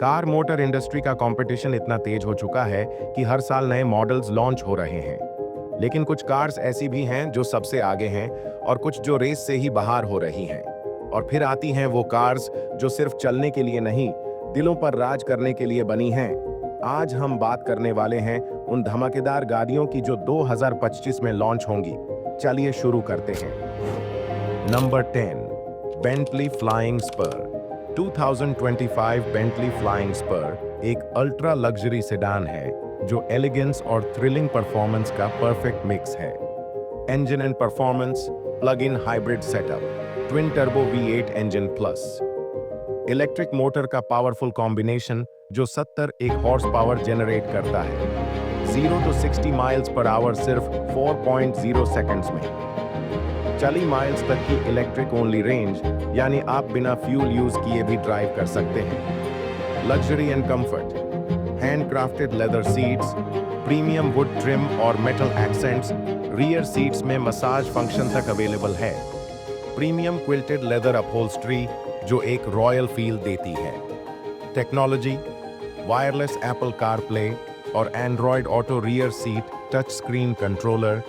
Car motor industry का competition इतना तेज हो चुका है कि हर साल नए मॉडल्स लॉन्च हो रहे हैं। लेकिन कुछ कार्स ऐसी भी हैं जो सबसे आगे हैं और कुछ जो रेस से ही बाहर हो रही हैं। और फिर आती हैं वो कार्स जो सिर्फ चलने के लिए नहीं, दिलों पर राज करने के लिए बनी हैं। आज हम बात करने वाले हैं उन धमाकेदार गाड़ियों की जो 2025 में लॉन्च होंगी। चलिए शुरू करते हैं। Number 10, Bentley Flying Spur. 2025 Bentley Flying Spur एक अल्ट्रा लग्जरी सेडान है जो एलिगेंस और थ्रिलिंग परफॉर्मेंस का परफेक्ट मिक्स है। Engine and performance, plug in hybrid setup, twin turbo V8 engine plus electric motor का पावरफुल कॉम्बिनेशन जो 71 horse power generate करता है। 0 to 60 माइल्स पर आवर सिर्फ 4.0 सेकंड्स में। 40 माइल्स तक की इलेक्ट्रिक ओनली रेंज, यानी आप बिना फ्यूल यूज किए भी ड्राइव कर सकते हैं। Luxury and comfort, handcrafted leather seats, premium would trim और मेटल एक्सेंट्स, रियर सीट्स में मसाज फंक्शन तक अवेलेबल है। प्रीमियम क्विल्टेड लेदर अपहोल्स्ट्री जो एक रॉयल फील देती है। टेक्नोलॉजी, वायरलेस एप्पल कारप्ले और Android auto rear seat touch screen controller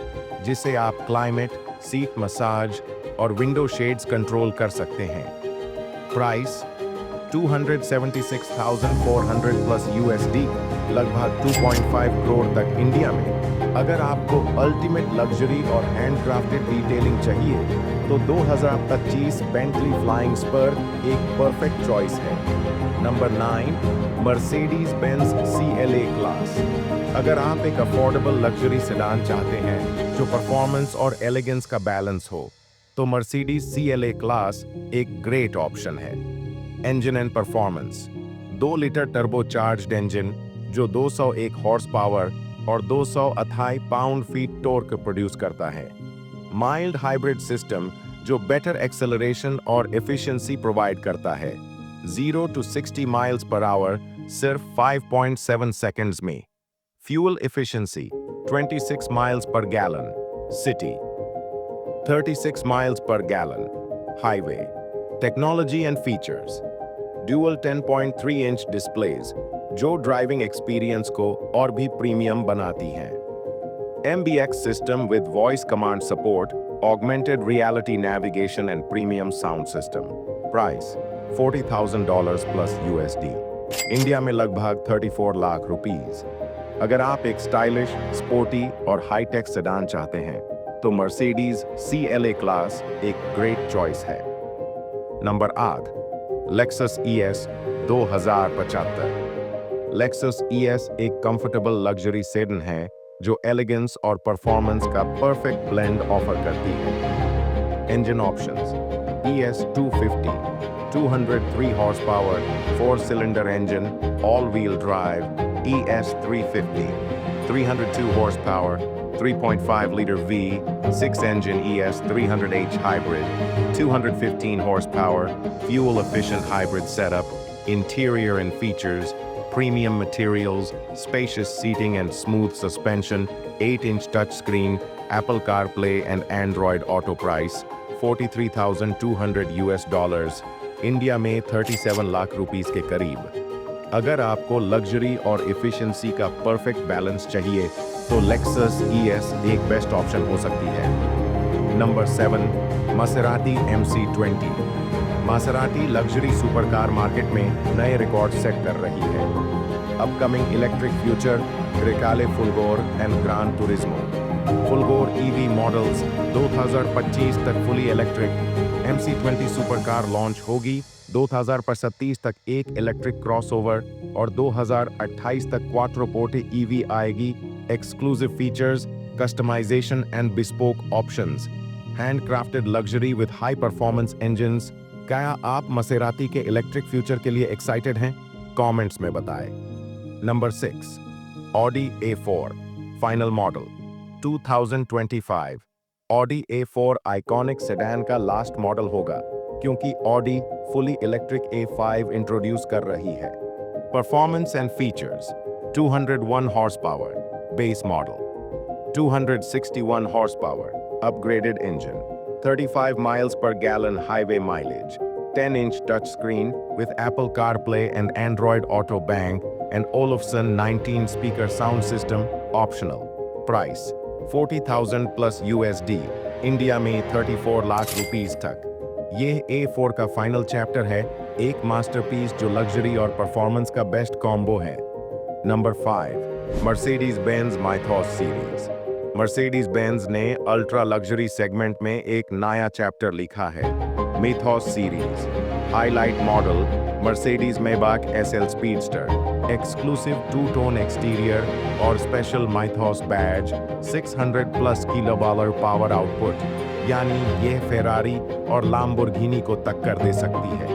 जिसे आप क्लाइमेट, सीट मसाज और विंडो शेड्स कंट्रोल कर सकते हैं। प्राइस 276,400 प्लस USD, लगभग 2.5 करोड़ तक इंडिया में। अगर आपको अल्टीमेट लग्जरी और हैंडक्राफ्टेड डिटेलिंग चाहिए तो 2025 बेंटली फ्लाइंग स्पर एक परफेक्ट चॉइस है। Number 9, Mercedes Benz CLA class. अगर आप एक अफोर्डेबल लग्जरी सेडान चाहते हैं जो परफॉर्मेंस और एलिगेंस का बैलेंस हो, तो मर्सिडीज CLA क्लास एक ग्रेट ऑप्शन है। Engine and performance, 2 litre turbocharged engine जो 201 हॉर्स पावर और 228 पाउंड फीट टॉर्क प्रोड्यूस करता है। माइल्ड हाइब्रिड सिस्टम जो बेटर एक्सेलरेशन और एफिशिएंसी प्रोवाइड करता है। 0 to 60 माइल्स पर आवर सिर्फ 5.7 सेकंड्स में। Fuel efficiency 26 miles per gallon city, 36 miles per gallon highway. Technology and features, dual 10.3-inch displays जो driving experience को और भी प्रीमियम बनाती हैं। MBX system with voice command support, augmented reality navigation and premium sound system. Price $40,000 plus USD, India में लगभग 34 lakh rupees. अगर आप एक स्टाइलिश, स्पोर्टी और हाईटेक सेडान चाहते हैं तो मर्सिडीज CLA क्लास एक ग्रेट चॉइस है। Number 8, Lexus ES 2075। Lexus ES एक कंफर्टेबल लग्जरी सेडन है जो एलिगेंस और परफॉर्मेंस का परफेक्ट ब्लेंड ऑफर करती है। Engine options, ES 250, 203 horse power, 4 cylinder engine, all wheel drive. ES 350, 302 horsepower, 3.5 liter V6 engine ES 300h hybrid, 215 horsepower, fuel efficient hybrid setup, interior and features, premium materials, spacious seating and smooth suspension, 8-inch touchscreen, Apple CarPlay and Android Auto. Price $43,200, India में 37 lakh rupees के करीब। अगर आपको luxury और efficiency का perfect balance चाहिए तो Lexus ES एक बेस्ट ऑप्शन हो सकती है। Number 7, Maserati MC20। Maserati luxury supercar market में नए रिकॉर्ड सेट कर रही है। Upcoming electric future, Grecale Folgore and Gran Turismo. Folgore EV models 2025 तक fully electric. MC20 supercar launch होगी। 2037 तक एक इलेक्ट्रिक क्रॉसओवर और 2028 क्वाट्रो क्वाट्रोपोर्टे EV आएगी। Exclusive features, customisation and bespoke options, handcrafted luxury with high performance engines. क्या आप मसेराती के electric future के लिए एक्साइटेड हैं? कमेंट्स में बताएं। Number 6, Audi A4 final model 2025। Audi A4 iconic sedan का लास्ट मॉडल होगा क्योंकि Audi fully electric A5 introduce कर रही है। Performance and features, 201 horse power base model, 261 horse power upgraded engine, 35 miles per gallon highway mileage, 10-inch touchscreen with Apple CarPlay and Android Auto Bang and Olufsen 19-speaker sound system optional. Price 40,000 plus USD, India में 34 lakh rupees तक। ये A4 का final chapter है, एक masterpiece जो luxury और performance का best combo है। Number 5, Mercedes Benz Mythos series. Mercedes Benz ने अल्ट्रा लग्जरी सेगमेंट में एक नया चैप्टर लिखा है, Mythos series. Highlight model Mercedes Maybach SL speedster, exclusive two tone exterior और special Mythos badge, 600 plus kilowatt power output, यानी यह फेरारी और लैम्बोर्गिनी को टक्कर दे सकती है।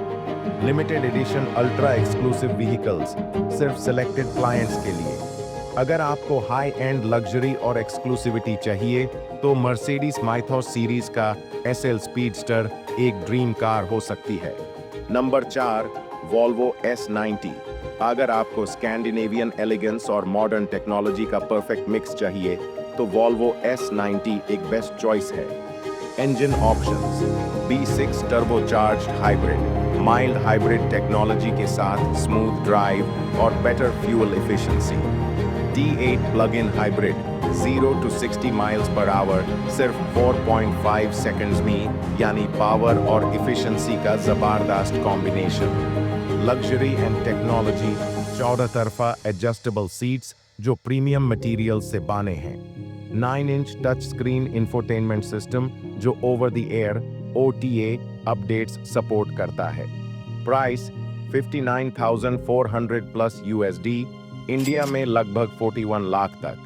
Limited edition ultra exclusive vehicles सिर्फ सिलेक्टेड क्लाइंट्स के लिए। अगर आपको हाई एंड लग्जरी और एक्सक्लूसिविटी चाहिए तो मर्सिडीज माइथॉस सीरीज का SL स्पीडस्टर एक ड्रीम कार हो सकती है। Number 4, Volvo S90। अगर आपको स्कैंडिनेवियन एलिगेंस और मॉडर्न टेक्नोलॉजी का परफेक्ट मिक्स चाहिए तो वॉल्वो S90 एक बेस्ट चॉइस है। Engine options V6 turbocharged hybrid, mild hybrid technology के साथ स्मूथ ड्राइव और better fuel efficiency. D8 plug-in hybrid 0 to 60 miles per hour सिर्फ 4.5 सेकंड्स में, यानी पावर और एफिशिएंसी का जबरदस्त कॉम्बिनेशन। लग्जरी एंड टेक्नोलॉजी, 14 तरफा एडजस्टेबल सीट्स जो प्रीमियम मटेरियल से बने हैं। 9-इंच टच स्क्रीन इंफोटेनमेंट सिस्टम जो over the air OTA updates support करता है। प्राइस 59,400 प्लस USD, इंडिया में लगभग 41 लाख तक।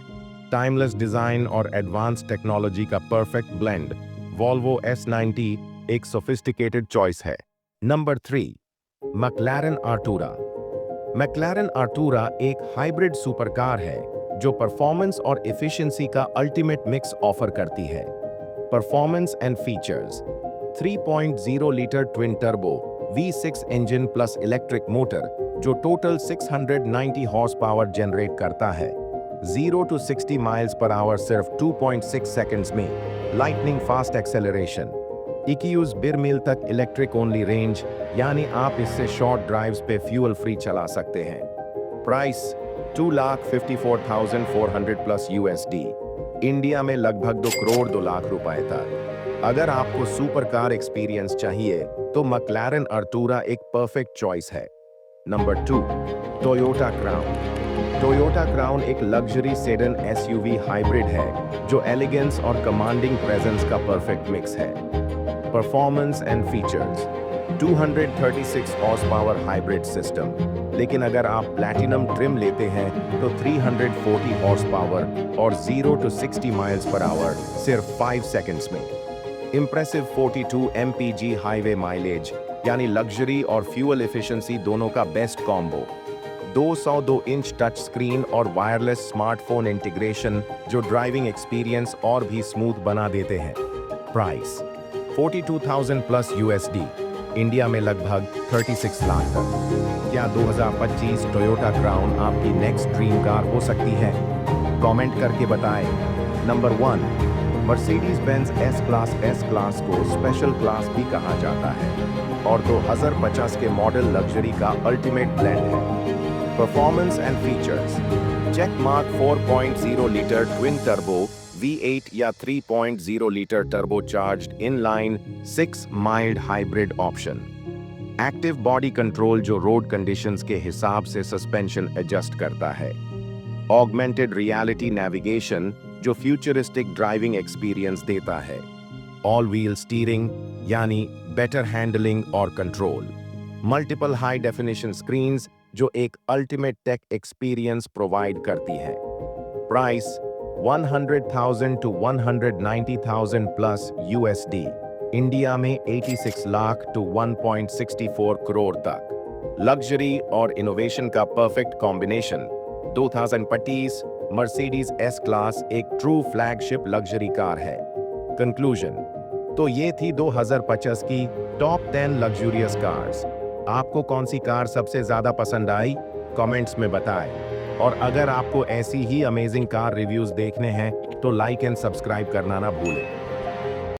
टाइमलेस डिजाइन और एडवांस टेक्नोलॉजी का परफेक्ट ब्लेंड, वॉल्वो S90 एक सोफिस्टिकेटेड चॉइस है। Number 3, McLaren Artura. McLaren Artura एक हाइब्रिड सुपरकार है जो परफॉर्मेंस और एफिशिएंसी का अल्टीमेट मिक्स ऑफर करती है। Performance and features 3.0 litre twin turbo V6 engine plus electric motor जो टोटल 690 हॉर्स पावर जनरेट करता है। 0 to 60 माइल्स पर आवर सिर्फ 2.6 सेकंड्स में। लाइटनिंग फास्ट एक्सेलरेशन, 21 मील तक इलेक्ट्रिक ओनली रेंज, यानी आप इससे शॉर्ट ड्राइव्स पे फ्यूल फ्री चला सकते हैं। प्राइस 2,54,400 प्लस USD, इंडिया में लगभग 2 करोड़ 2 लाख रुपए तक। अगर आपको सुपर कार एक्सपीरियंस चाहिए तो मैक्लारेन आर्टूरा एक परफेक्ट चॉइस है। Number 2, Toyota crown. Toyota crown एक लग्जरी सेडन SUV हाइब्रिड है जो एलिगेंस और कमांडिंग प्रेजेंस का परफेक्ट मिक्स है। Performance and features 236 horse power hybrid system, लेकिन अगर आप प्लैटिनम ट्रिम लेते हैं तो 340 हॉर्स पावर और 0 to 60 माइल्स पर आवर सिर्फ 5 सेकंड्स में। इंप्रेसिव 42 mpg हाईवे माइलेज, यानी लग्जरी और फ्यूल एफिशिएंसी दोनों का best combo. 202 inch touch screen और वायरलेस स्मार्टफोन इंटीग्रेशन जो ड्राइविंग एक्सपीरियंस और भी स्मूथ बना देते हैं। प्राइस 42,000 प्लस USD, इंडिया में लगभग 36 लाख तक। क्या 2025 टोयोटा क्राउन आपकी नेक्स्ट ड्रीम कार हो सकती है? कमेंट करके बताएं। Number 1, Mercedes Benz S class को स्पेशल क्लास भी कहा जाता है और 2050 के मॉडल लग्जरी का अल्टीमेट ब्लेंड है। Performance and features, check mark 4.0 litre twin turbo V8 या 3.0 litre turbocharged inline 6 mild hybrid option. Active body control जो रोड कंडीशंस के हिसाब से सस्पेंशन एडजस्ट करता है। ऑगमेंटेड रियलिटी नेविगेशन जो फ्यूचरिस्टिक ड्राइविंग एक्सपीरियंस देता है। ऑल व्हील स्टीयरिंग, यानी बेटर हैंडलिंग और control. Multiple high definition screens जो एक अल्टीमेट टेक एक्सपीरियंस प्रोवाइड करती है। Price 100,000 to 190,000 plus USD, India में 86 लाख to 1.64 करोड़ तक। लग्जरी और इनोवेशन का perfect combination. 2025 Mercedes S class एक ट्रू फ्लैगशिप लग्जरी कार है। कंक्लूजन, तो ये थी 2025 की टॉप 10 लग्जूरियस कार्स। आपको कौन सी कार सबसे ज्यादा पसंद आई? कमेंट्स में बताएं। और अगर आपको ऐसी ही अमेजिंग कार रिव्यूज देखने हैं तो लाइक एंड सब्सक्राइब करना ना भूलें।